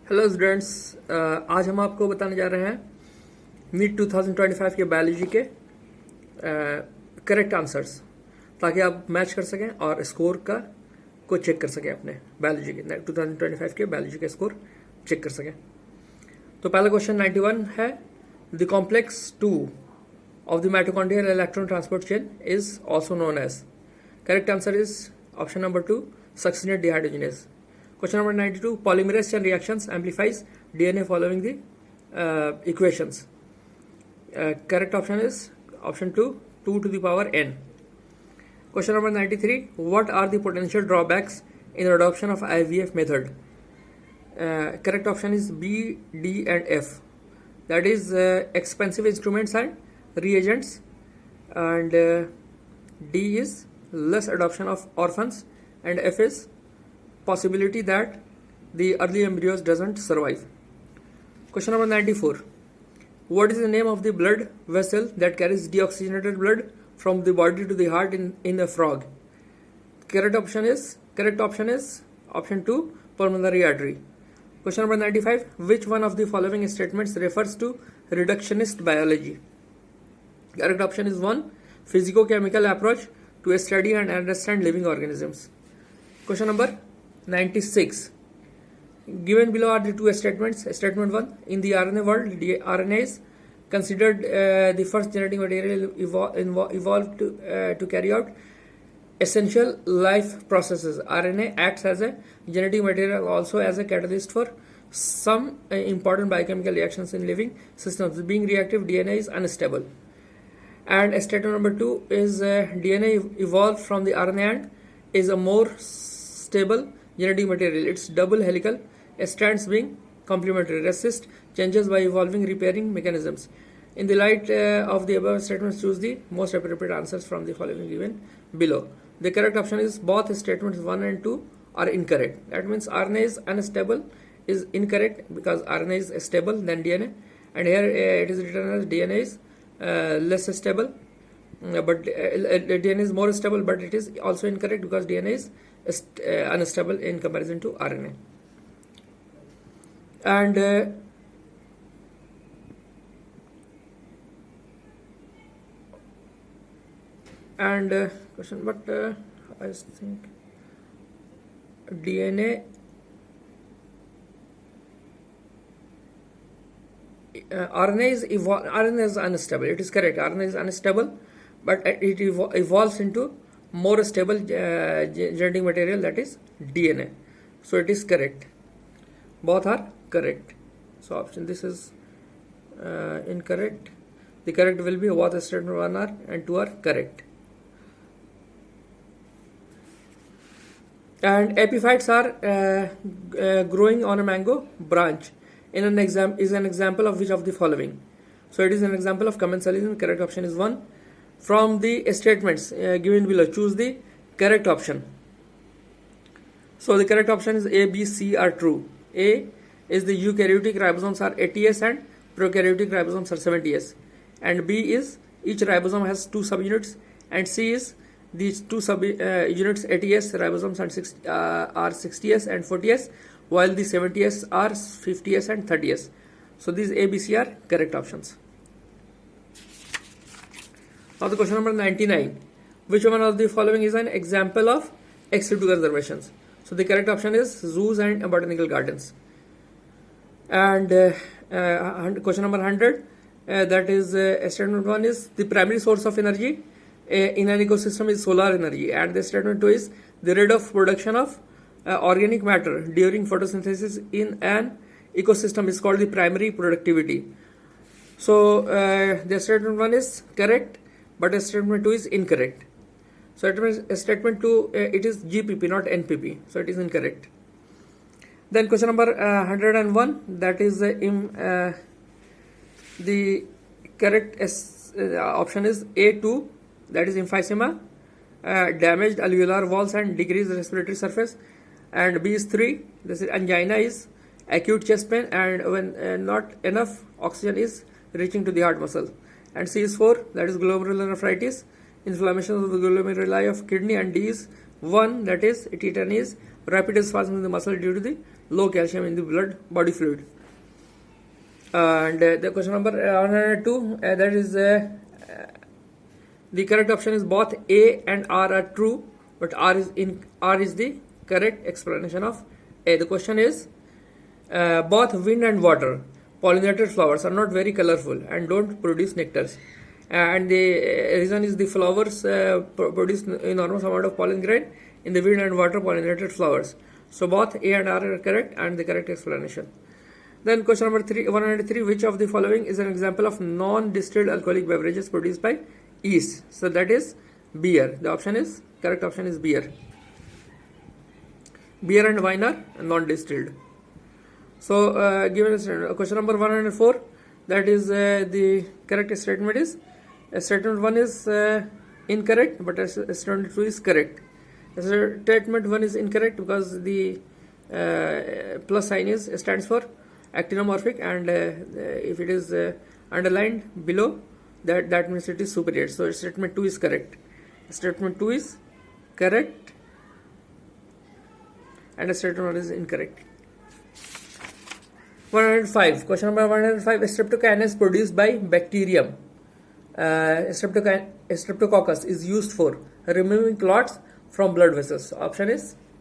Hello students, आज हम आपको बताने जा रहे हैं नीट 2025 के बायोलॉजी के करेक्ट आंसर्स, ताकि आप मैच कर सकें और स्कोर को चेक कर सकें। अपने बायोलॉजी के 2025 के बायोलॉजी के स्कोर चेक कर सकें। तो पहला क्वेश्चन 91 है, the complex 2 of the mitochondrial electron transport chain is also known as. Correct answer is option number 2, succinate dehydrogenase. Question number 92, polymerase chain reactions amplifies DNA following the equations. Correct option is option 2, 2 to the power n. Question number 93, what are the potential drawbacks in adoption of IVF method? Correct option is B, D and F. That is expensive instruments and reagents, and D is less adoption of orphans, and F is possibility that the early embryos doesn't survive. Question number 94, what is the name of the blood vessel that carries deoxygenated blood from the body to the heart in a frog? Correct option is option 2, pulmonary artery. Question number 95, which one of the following statements refers to reductionist biology? Correct option is 1, physicochemical approach to study and understand living organisms. Question number 96, given below are the two statements. Statement 1, in the RNA world, the RNA is considered the first genetic material evolved to carry out essential life processes. RNA acts as a genetic material, also as a catalyst for some important biochemical reactions in living systems. Being reactive, DNA is unstable. And statement number 2 is DNA evolved from the RNA and is a more stable genetic material. Its double helical strands being complementary resist changes by evolving repairing mechanisms. In the light of the above statements, choose the most appropriate answers from the following given below. The correct option is both statements 1 and 2 are incorrect. That means RNA is unstable is incorrect, because RNA is stable than DNA, and here it is written as DNA is less stable, but DNA is more stable, but it is also incorrect because DNA is unstable in comparison to RNA. And question, but I think DNA RNA is unstable. It is correct. RNA is unstable, but it evolves into more stable genetic material, that is DNA. So it is correct. Both are correct. So option this is incorrect. The correct will be both statement 1 are and 2 are correct. And epiphytes are growing on a mango branch. Is an example of which of the following? So it is an example of commensalism. Correct option is 1. From the statements given below, choose the correct option. So the correct option is A, B, C are true. A is the eukaryotic ribosomes are 80S and prokaryotic ribosomes are 70S. And B is each ribosome has 2 subunits. And C is these 2 subunits 80S ribosomes are 60S and 40S, while the 70S are 50S and 30S. So these A, B, C are correct options. Now the question number 99. Which one of the following is an example of ex situ conservations? So the correct option is zoos and botanical gardens. And question number 100. That is statement 1 is the primary source of energy in an ecosystem is solar energy. And the statement 2 is the rate of production of organic matter during photosynthesis in an ecosystem is called the primary productivity. So the statement 1 is correct, but statement 2 is incorrect. So statement 2 it is GPP, not NPP, so it is incorrect. Then question number 101, that is the correct option is A2, that is emphysema, damaged alveolar walls and decreased respiratory surface. And B is 3, this is angina is acute chest pain and when not enough oxygen is reaching to the heart muscle. And C is 4, that is glomerulonephritis, inflammation of the glomeruli of kidney. And D is 1, that is tetanus, rapid spasm in the muscle due to the low calcium in the blood body fluid. And the question number 102, that is the correct option is both A and R are true, but R is the correct explanation of A. The question is both wind and water pollinated flowers are not very colorful and don't produce nectars. And the reason is the flowers produce enormous amount of pollen grain in the wind and water pollinated flowers. So both A and R are correct and the correct explanation. Then question number 103, which of the following is an example of non-distilled alcoholic beverages produced by yeast? So that is beer. The correct option is beer. Beer and wine are non-distilled. So given question number 104, that is the correct statement is statement 1 is incorrect, but statement 2 is correct. Statement 1 is incorrect because the plus sign stands for actinomorphic, and if it is underlined below, that means it is superior. So statement 2 is correct. Statement 2 is correct and statement 1 is incorrect. 105. Question number 105. Streptokinase produced by bacterium Streptococcus is used for removing clots from blood vessels.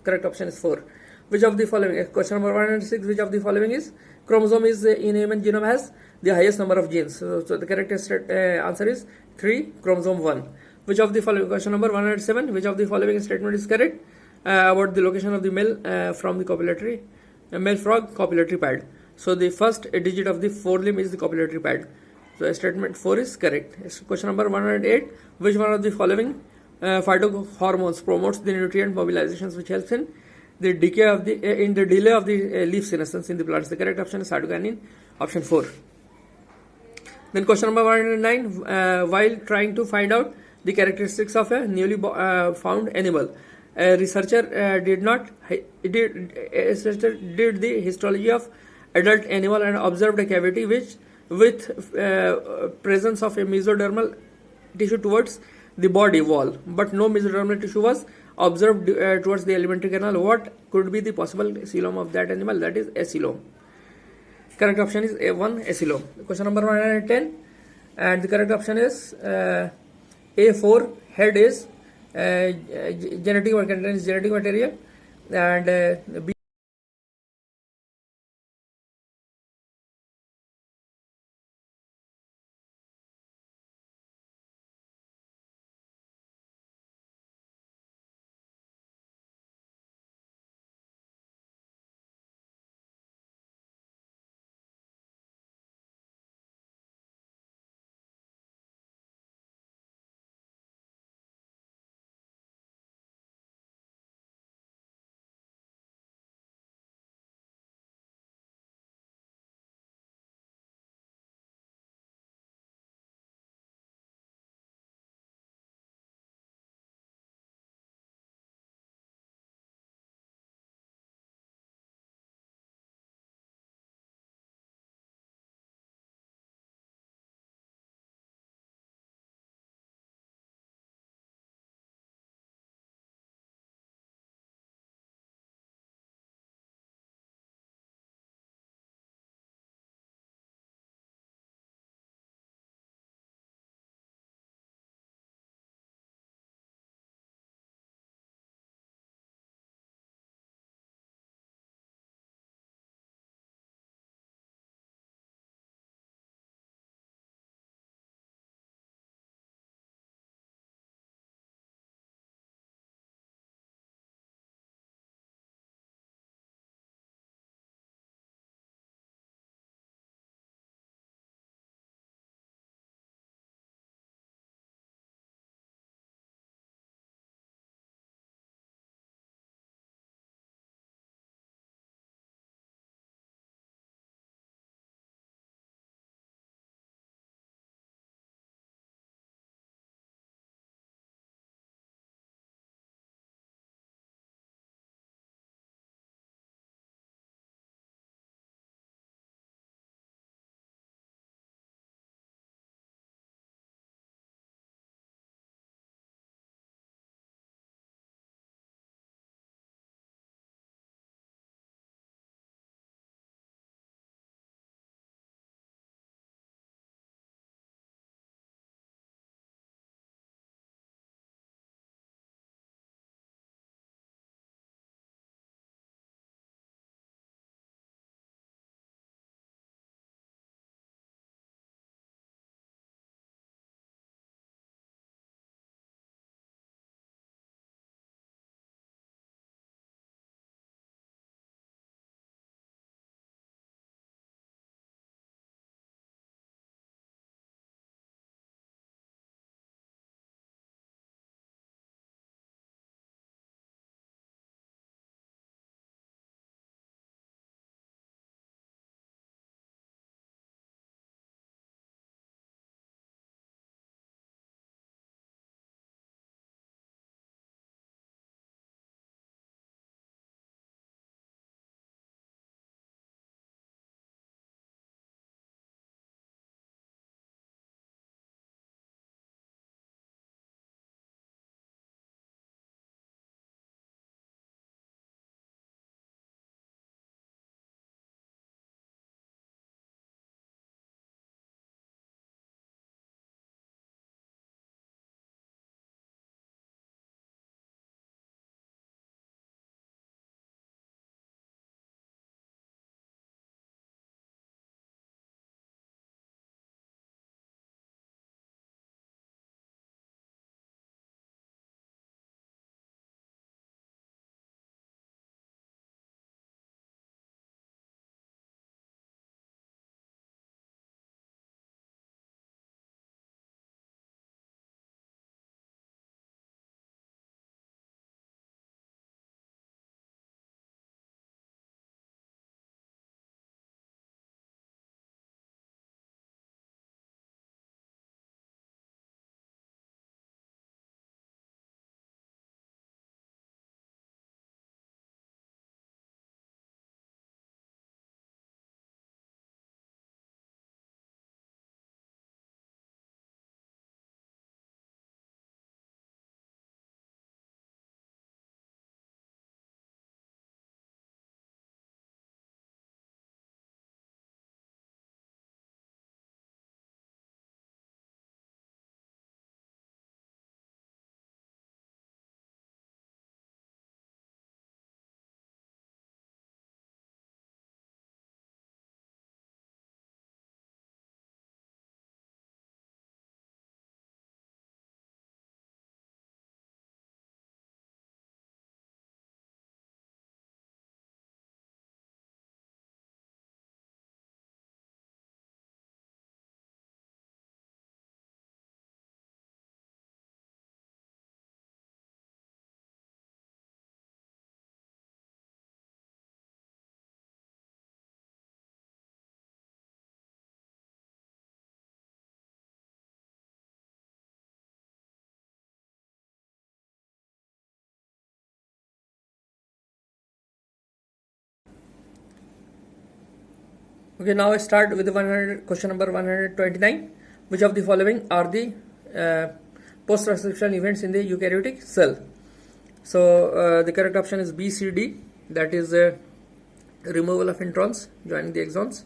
Correct option is 4. Which of the following? Question number 106. Which of the following is chromosome is in human genome has the highest number of genes? So the correct answer is 3, chromosome 1. Which of the following? Question number 107. Which of the following statement is correct about the location of the male from the copulatory male frog copulatory pad? So the first digit of the forelimb is the copulatory pad. So statement 4 is correct. Question number 108. Which one of the following phytohormones promotes the nutrient mobilizations which helps in the decay of the in the delay of the leaf senescence in the plants? The correct option is cytokinin, option 4. Then question number 109. While trying to find out the characteristics of a newly found animal, a researcher did the histology of adult animal and observed a cavity with presence of a mesodermal tissue towards the body wall, but no mesodermal tissue was observed towards the alimentary canal. What could be the possible coelom of that animal? That is coelom. Correct option is A1, coelom. Question number 110, and the correct option is A4. Head is genetic material, and B Okay, now I start with the question number 129. Which of the following are the post-transcriptional events in the eukaryotic cell? So the correct option is B, C, D. That is removal of introns joining the exons,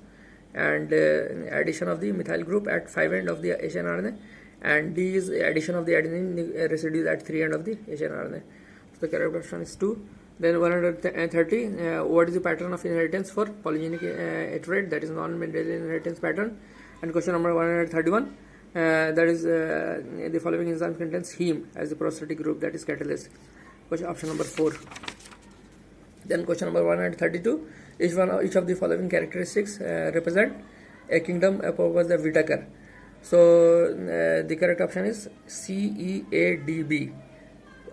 and addition of the methyl group at 5 end of the Asian RNA, and D is addition of the adenine residues at 3 end of the Asian RNA. So the correct option is 2. Then 130, what is the pattern of inheritance for polygenic iterate? That is non-Mendelian inheritance pattern. And question number 131, that is the following enzyme contains heme as the prosthetic group, that is catalase. Question option number 4. Then question number 132, each of the following characteristics represent a kingdom purpose of Whittaker. So the correct option is CEADB.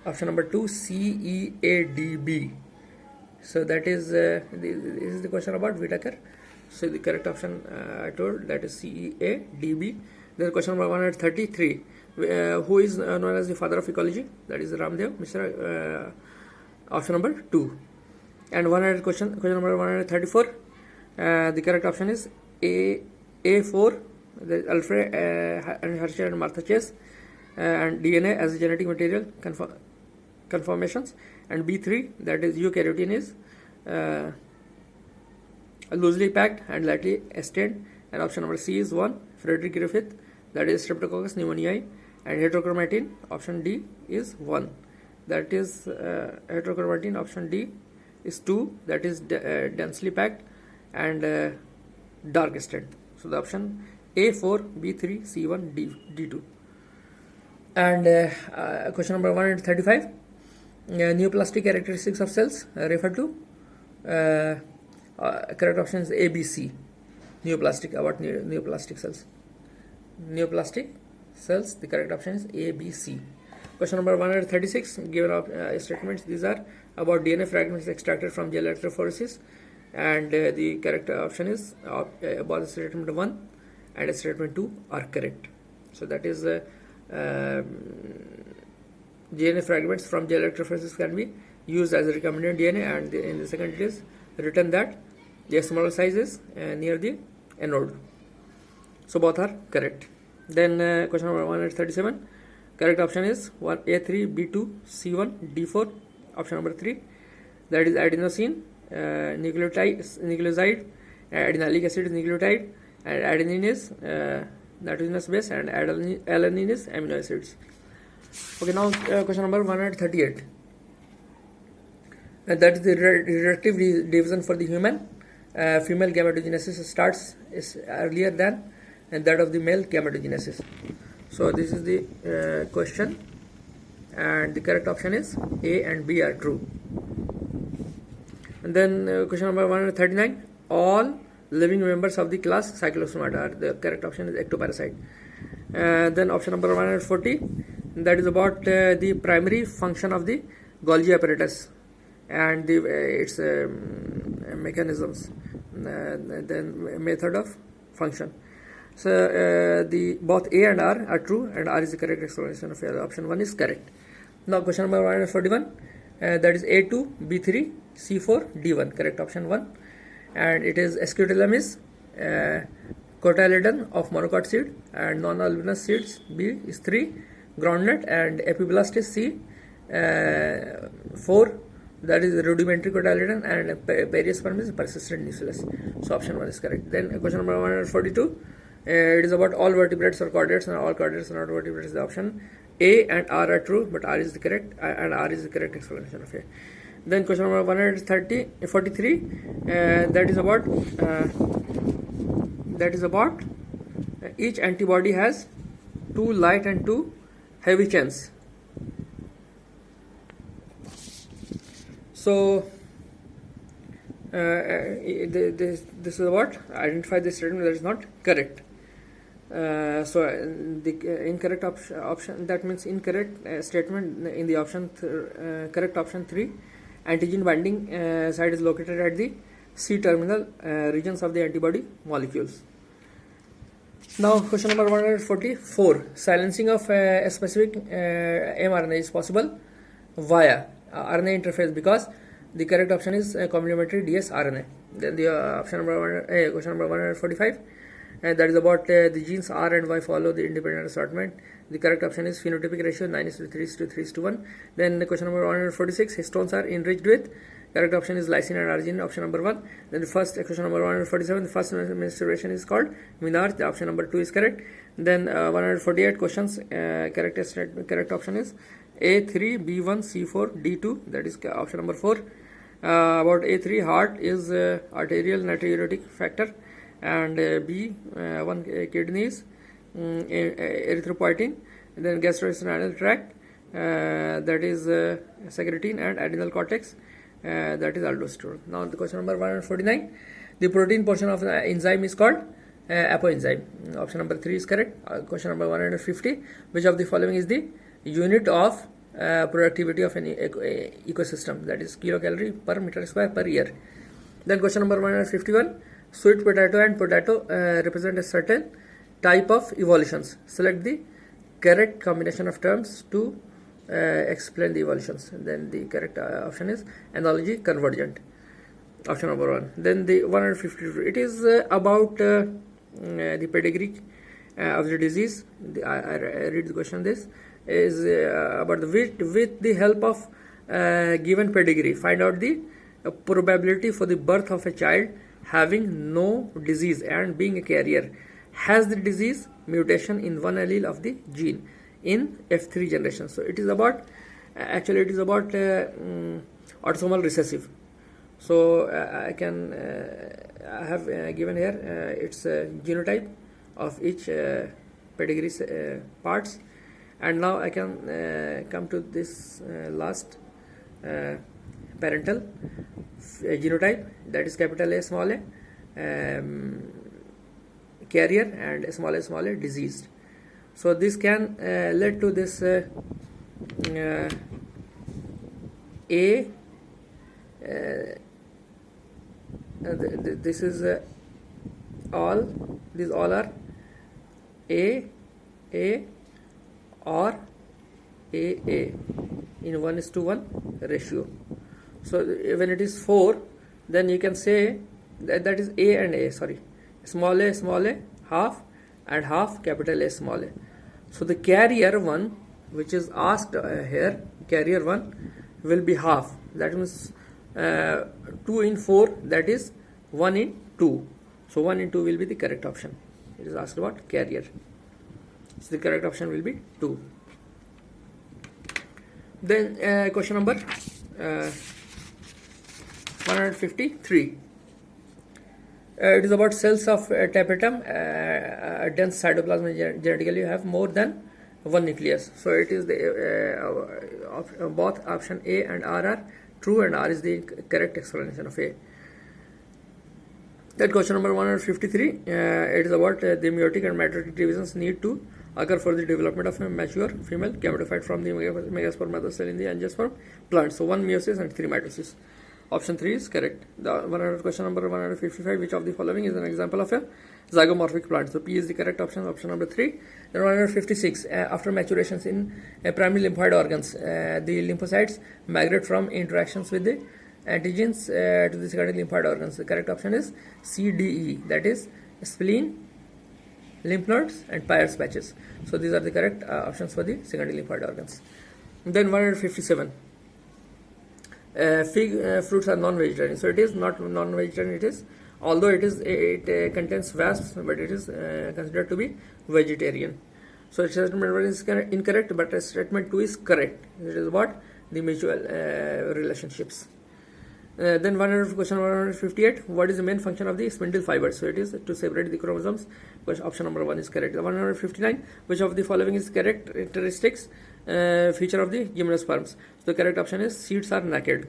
Option number 2, CEADB. So that is this is the question about Whittaker. So the correct option I told, that is CEADB. Then question number 133, who is known as the father of ecology? That is Ramdev Mishra. Option number 2. And question number 134, the correct option is A4, the Alfred and Herschel and Martha Chase, and DNA as a genetic material conformations, and B3, that is eukaryotin is loosely packed and lightly stained, and option number C is 1, Frederick Griffith, that is Streptococcus pneumoniae, and heterochromatin, option D is 1, that is heterochromatin, option D is 2, that is densely packed and dark stained. So the option A4, B3, C1, D2. And question number 135, neoplastic characteristics of cells refer to, correct option is ABC, neoplastic, about neoplastic cells. Neoplastic cells, the correct option is ABC. Question number 136, given statements, these are about DNA fragments extracted from gel electrophoresis, and the correct option is about statement 1 and statement 2 are correct. So that is DNA fragments from gel electrophoresis can be used as a recombinant DNA, and in the second it is written that the smaller size is near the anode. So both are correct. Then question number 137, correct option is A3, B2, C1, D4. Option number 3, that is adenosine, nucleoside, adenalic acid is nucleotide, and adenine is nitrogenous base, and alanine is amino acids. Okay, now question number 138, that is the reproductive division for the human. Female gametogenesis starts is earlier than that of the male gametogenesis. So this is the question, and the correct option is A and B are true. And then question number 139, all living members of the class Cyclostomata are, the correct option is ectoparasite. Then option number 140, that is about the primary function of the Golgi apparatus and its mechanisms, then method of function. So the both A and R are true, and R is the correct explanation of option 1 is correct. Now question number 141, that is A2, B3, C4, D1, correct option 1, and it is escutellum is cotyledon of monocot seed, and non-albinous seeds B is 3, groundnut, and epiblast is C, 4, that is rudimentary cotyledon, and periosperm is persistent nucleus. So option 1 is correct. Then question number 142, it is about all vertebrates or chordates, and all chordates are not vertebrates. The option A and R are true, but R is the correct, and R is the correct explanation of A. Then question number 143, that is about each antibody has 2 light and 2 heavy chains. So this is about identify the statement that is not correct. So the incorrect option, that means incorrect statement in the option correct option 3, antigen binding site is located at the C-terminal regions of the antibody molecules. Now question number 144, silencing of a specific mRNA is possible via RNA interface, because The correct option is complementary dsRNA. Then the option number one, question number 145, that is about the genes R and Y follow the independent assortment. The correct option is phenotypic ratio 9:3:3:1. Then the question number 146, histones are enriched with. Correct option is lysine and arginine, option number 1. Then the first question number 147, the first menstruation is called menarche. The option number 2 is correct. Then 148 questions, correct option is A3, B1, C4, D2. That is option number 4. About A3, heart is arterial natriuretic factor, and B1 kidneys, erythropoietin. Then gastrointestinal tract, that is secretin, and adrenal cortex, that is aldosterone. Now the question number 149, the protein portion of the enzyme is called apoenzyme. Option number 3 is correct. Question number 150, which of the following is the unit of productivity of an ecosystem? That is kilocalorie per meter square per year. Then question number 151, sweet potato and potato represent a certain type of evolutions. Select the correct combination of terms to explain the evolutions. Then the correct option is analogy convergent, option number 1. Then the 152, it is about the pedigree of the disease. I read the question. This is about the with the help of given pedigree, find out the probability for the birth of a child having no disease and being a carrier. Has the disease mutation in one allele of the gene in F3 generation. So it is about autosomal recessive. So I have given here its genotype of each pedigree parts, and now I can come to this last parental genotype, that is capital A small a, carrier, and small a diseased. So this can lead to this this is all, these all are A or AA in 1:1 ratio. So when it is 4, then you can say that is A and A, small a half, and half capital A small a. So the carrier one, which is asked here, carrier one will be half. That means 2 in 4, that is 1 in 2. So 1 in 2 will be the correct option. It is asked about carrier. So the correct option will be 2. Then question number 153. It is about cells of tapetum, dense cytoplasm. Genetically you have more than one nucleus. So it is the both option A and R are true, and R is the correct explanation of A. That question number 153, it is about the meiotic and matritic divisions need to occur for the development of a mature female gametophyte from the megasperm cell in the angiosperm plant. So 1 meiosis and 3 mitosis. Option 3 is correct. The question number 155, which of the following is an example of a zygomorphic plant? So P is the correct option, option number 3. Then 156, after maturations in primary lymphoid organs, the lymphocytes migrate from interactions with the antigens to the secondary lymphoid organs. The correct option is CDE, that is spleen, lymph nodes, and Peyer's patches. So these are the correct options for the secondary lymphoid organs. Then 157, fig fruits are non-vegetarian. So it is not non-vegetarian. It is, although it contains wasps, but it is considered to be vegetarian. So statement 1 is incorrect, but statement 2 is correct. It is about the mutual relationships. Then question 158, what is the main function of the spindle fibers? So it is to separate the chromosomes. Option number 1 is correct. 159, which of the following is characteristics feature of the gymnosperms? So the correct option is seeds are naked.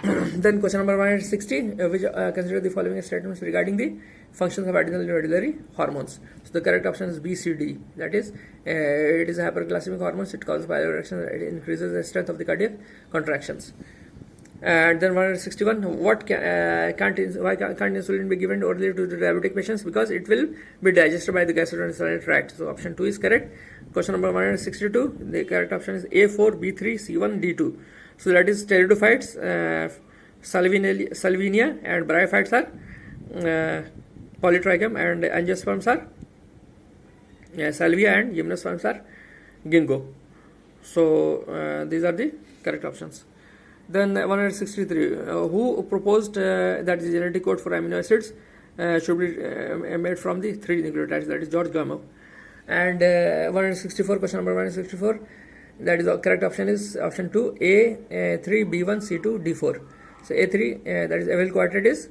Then question number 160, which consider the following statements regarding the functions of adrenal medullary hormones. So the correct option is B, C, D. That is, it is a hyperglycemic hormone. It causes bioreaction. It increases the strength of the cardiac contractions. And then 161, why can't insulin be given orally to the diabetic patients? Because it will be digested by the gastrointestinal tract. So option 2 is correct. Question number 162, the correct option is A4, B3, C1, D2. So that is pteridophytes, salvinia, and bryophytes are polytrichum, and angiosperms are salvia, and gymnosperms are ginkgo. So these are the correct options. Then 163, who proposed that the genetic code for amino acids should be made from the 3 nucleotides, that is George Gamow. And 164, question number 164, that is the correct option is option 2, A 3, B1, C2, D4. So A3, that is acyl coated, is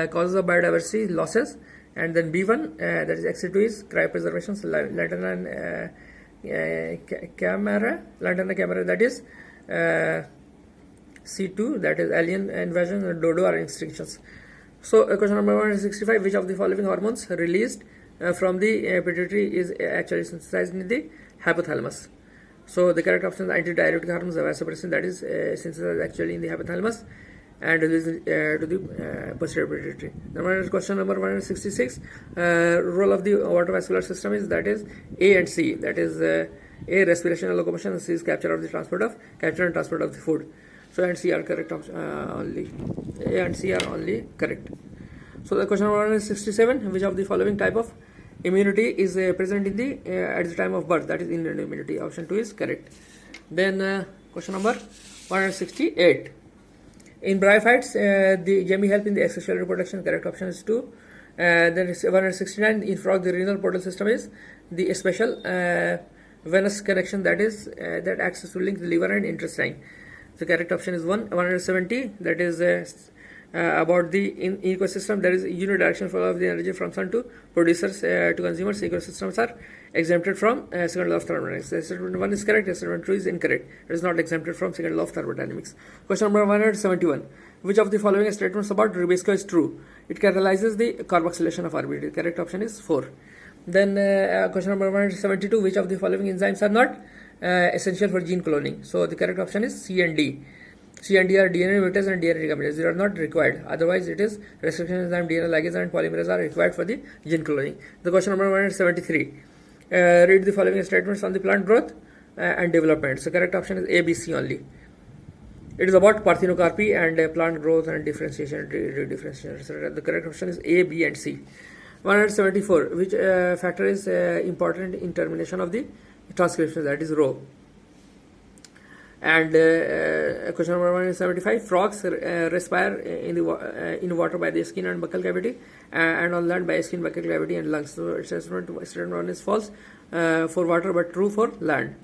causes of biodiversity losses, and then B1, that is XC2, is cryopreservation. So Lanterna camera, that is C2, that is alien invasion, and dodo are extinctions. So question number 165, which of the following hormones released from the pituitary is actually synthesized in the hypothalamus? So the correct option is antidiuretic hormones, vasopressin, that is synthesized actually in the hypothalamus and released to the posterior pituitary. Then question number 166, role of the water-vascular system is, that is A and C, that is A, respiration and locomotion, and C is capture and transport of the food. So A and C are correct only. A and C are only correct. So the question number 167, which of the following type of immunity is present in the at the time of birth, that is innate immunity. Option 2 is correct. Then question number 168. In bryophytes, the Jamie help in the asexual reproduction. Correct option is 2. Then 169. In frog, the renal portal system is the special venous connection that is that acts to link the liver and intestine. The correct option is 1. 170. That is about the ecosystem. There is unidirectional flow of the energy from sun to producers to consumers. Ecosystems are exempted from second law of thermodynamics. Statement 1 is correct. Statement 2 is incorrect. It is not exempted from second law of thermodynamics. Question number 171. Which of the following statements about Rubisco is true? It catalyzes the carboxylation of RBD. Correct option is 4. Then question number 172. Which of the following enzymes are not essential for gene cloning? So the correct option is C and D. C and D are DNA mutation and DNA recombinase. They are not required. Otherwise, it is restriction enzyme, DNA ligase, and polymerase are required for the gene cloning. The question number 173. Read the following statements on the plant growth and development. So correct option is A, B, C only. It is about parthenocarpy and plant growth and differentiation, redifferentiation, etc. The correct option is A, B, and C. 174. Which factor is important in termination of the transcription? That is rho. And question number 175. Frogs respire in water by the skin and buccal cavity, and on land by skin, buccal cavity, and lungs. So statement 1 is false for water, but true for land.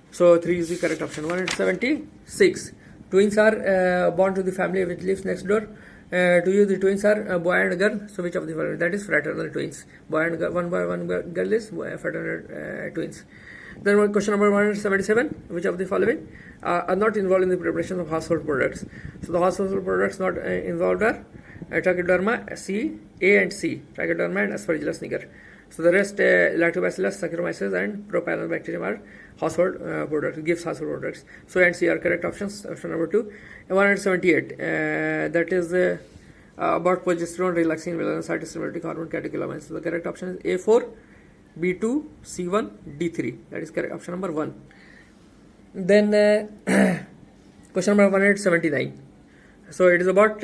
So 3 is the correct option. 176. Twins are born to the family which lives next door. To you, the twins are boy and girl. So which of the following? That is fraternal twins. Boy and girl, one boy, one girl is fraternal twins. Then question number 177. Which of the following are not involved in the preparation of household products? So the household products not involved are Trichoderma, C, A and C, Trichoderma and Aspergillus niger. So the rest, Lactobacillus, Saccharomyces, and Propionibacterium are household products, gives household products. So A and C are correct options. Option number 2. 178. That is about progesterone, relaxin, melanocyte, stimulating hormone, catecholamines. So the correct option is A4, B2, C1, D3. That is correct option number 1. Then question number 179. So it is about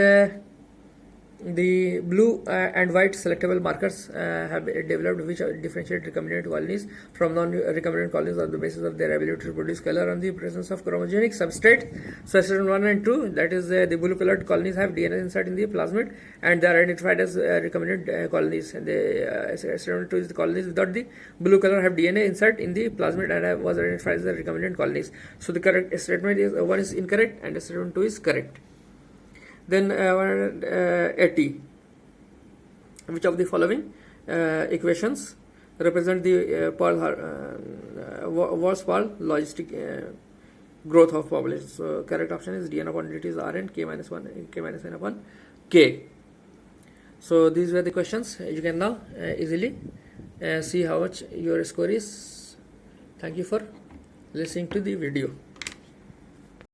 the blue and white selectable markers have developed which differentiate recombinant colonies from non-recombinant colonies on the basis of their ability to produce color on the presence of chromogenic substrate. So statement 1 and 2, that is the blue colored colonies have DNA inside in the plasmid and they are identified as recombinant colonies. And the statement 2 is the colonies without the blue color have DNA inside in the plasmid and was identified as the recombinant colonies. So the correct statement is 1 is incorrect and statement 2 is correct. Then 180. Which of the following equations represent the Walsh-Paul logistic growth of population? So correct option is dn upon dt is rn, k minus 1, k minus n upon k. So these were the questions. You can now easily see how much your score is. Thank you for listening to the video.